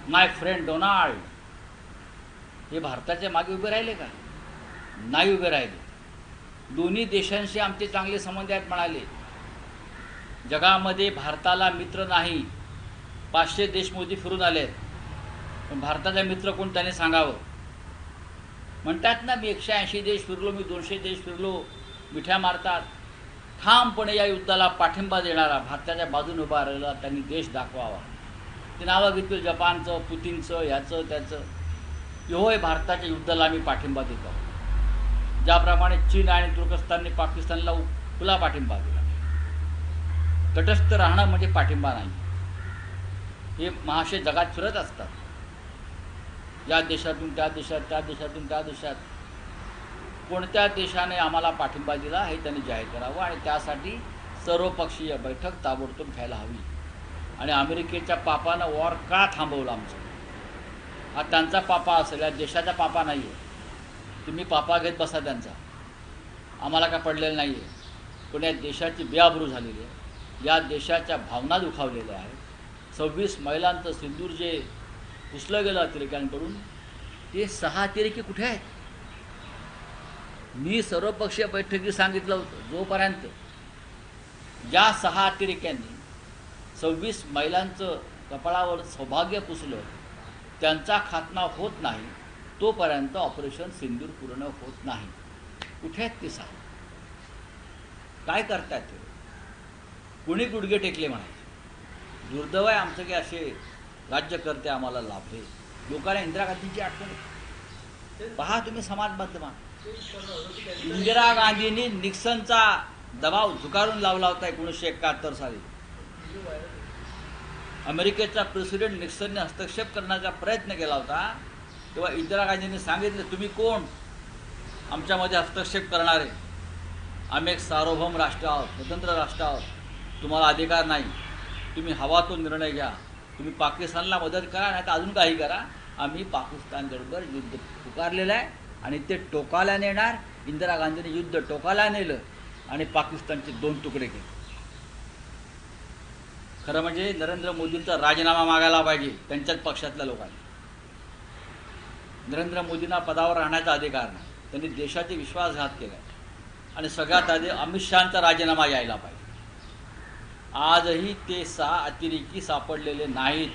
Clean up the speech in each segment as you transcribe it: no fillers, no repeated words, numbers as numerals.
माय friend Donald हे भारताच्या मागे उभे राहिले का? नाही उभे राहिले. दोन्ही देशांशी आमचे चांगले संबंध आहेत म्हणाले. जगामध्ये भारताला मित्र नाही. 500 देश मोदी फिरून आले आहेत, पण भारताचा मित्र कोण त्याने सांगावं. म्हणतात ना, मी 180 देश फिरलो, मी 200 देश फिरलो, मिठ्या मारतात. ठामपणे या युद्धाला पाठिंबा देणारा, भारताच्या बाजूने उभा राहिला त्यांनी देश दाखवावा. ते नावं घेतलं जपानचं, पुतीनचं, ह्याचं त्याचं. होय, भारताच्या युद्धाला आम्ही पाठिंबा देतो. ज्याप्रमाणे चीन आणि तुर्कस्तानने पाकिस्तानला खुला पाठिंबा दिला. तटस्थ राहणं म्हणजे पाठिंबा नाही. हे महाशय जगात फिरत असतात, या देशातून त्या देशात, त्या देशातून त्या देशात. कोणत्या देशाने आम्हाला पाठिंबा दिला हे त्यांनी जाहीर करावं, आणि त्यासाठी सर्वपक्षीय बैठक ताबडतोब घ्यायला हवी. आणि अमेरिकेच्या पापानं वॉर का थांबवलं आमचं? हा त्यांचा पापा असेल, या देशाचा पापा नाही आहे. तुम्ही पापा घेत बसा त्यांचा, आम्हाला काय पडलेलं नाही आहे. पण या देशाची बेआबरू झालेली आहे, या देशाच्या भावना दुखावलेल्या आहेत. 26 महिलांचं सिंदूर जे पुसलं गेलं अतिरेक्यांकडून, ते 6 अतिरेकी कुठे आहेत? मी सर्वपक्षीय बैठकीत सांगितलं होतं, जोपर्यंत ज्या 6 अतिरेक्यांनी 26 महिलांचं कपाळावर सौभाग्य पुसलं त्यांचा खात्मा होत नाही, तोपर्यंत ऑपरेशन सिंदूर पूर्ण होत नाही. कुठे आहेत ते 6? काय करतायत ते? कुणी गुडघे टेकले म्हणायचे. दुर्दैव आहे आमचं की असे राज्यकर्ते आम्हाला लाभले. लोकांना इंदिरा गांधींची आठवण. पहा तुम्ही समाज माध्यमात, इंदिरा गांधींनी निक्सनचा दबाव झुगारून लावला होता 1971 साली. अमेरिकेचा प्रेसिडेंट निक्सनने हस्तक्षेप करण्याचा प्रयत्न केला होता, तेव्हा इंदिरा गांधींनी सांगितलं, तुम्ही कोण आमच्यामध्ये हस्तक्षेप करणारे? आम्ही एक सार्वभौम राष्ट्र आहोत, स्वतंत्र राष्ट्र आहोत, तुम्हाला अधिकार नाही. तुम्ही हवा तो निर्णय घ्या. तुम्ही पाकिस्तानला मदत करा, नाही तर अजून काही करा. आम्ही पाकिस्तानबरोबर युद्ध पुकारलेलं आहे आणि ते टोकाला नेणार. इंदिरा गांधींनी युद्ध टोकाला नेलं आणि पाकिस्तानचे 2 तुकडे केले. खरं म्हणजे नरेंद्र मोदींचा राजीनामा मागायला पाहिजे त्यांच्याच पक्षातल्या लोकांनी. नरेंद्र मोदींना पदावर राहण्याचा अधिकार नाही. त्यांनी देशाचे विश्वासघात केला आणि सगळ्यात आधी अमित शहांचा राजीनामा यायला पाहिजे. आजही ते 6 अतिरेकी सापडलेले नाहीत.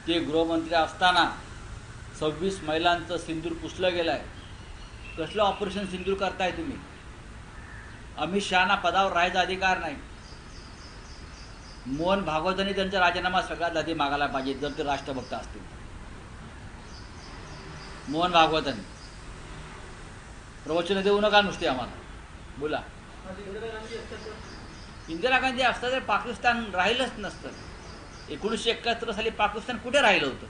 ते गृहमंत्री असताना 26 महिलांचं सिंदूर पुसलं गेलं आहे. कसलं ऑपरेशन सिंदूर करताय तुम्ही? अमित शहांना पदावर राहायचा अधिकार नाही. मोहन भागवतांनी त्यांचा राजीनामा सगळ्यात आधी मागायला पाहिजे, जर ते राष्ट्रभक्त असतील. मोहन भागवतांनी प्रवचन देऊ नका नुसते आम्हाला, बोला. इंदिरा गांधी असता तर पाकिस्तान राहिलंच नसतं. 1971 साली पाकिस्तान कुठे राहिलं होतं?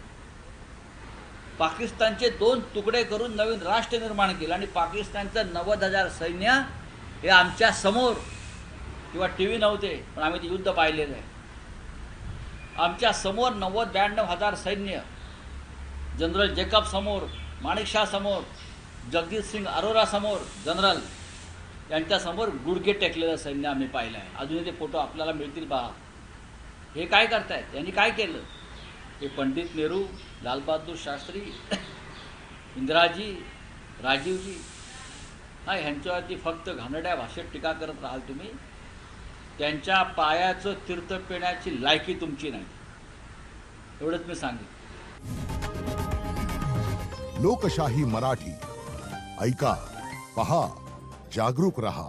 पाकिस्तानचे 2 तुकडे करून नवीन राष्ट्र निर्माण केलं आणि पाकिस्तानचं 90,000 सैन्य हे आमच्या समोर. किंवा TV नव्हते, पण आम्ही ते युद्ध पाहिलेलं आहे. आमच्या समोर 90-92,000 सैन्य, जनरल जेकब समोर, माणिकशा समोर, जगदीश सिंग अरोरा समोर, जनरल यांच्यासमोर गुडघे टेकलेलं सैन्य आम्ही पाहिलं आहे. अजूनही ते फोटो आपल्याला मिळतील पहा. हे काय करतायत? यांनी काय केलं? हे पंडित नेहरू, लालबहादूर शास्त्री, इंदिराजी, राजीवजी, ह्यांच्यावरती फक्त घाणेरड्या भाषेत टीका करत राहाल तुम्ही. त्यांच्या पायाचं तीर्थ पिण्याची लायकी तुमची नाही, एवढंच मी सांगेन. लोकशाही मराठी ऐका, पहा, जागरूक रहा.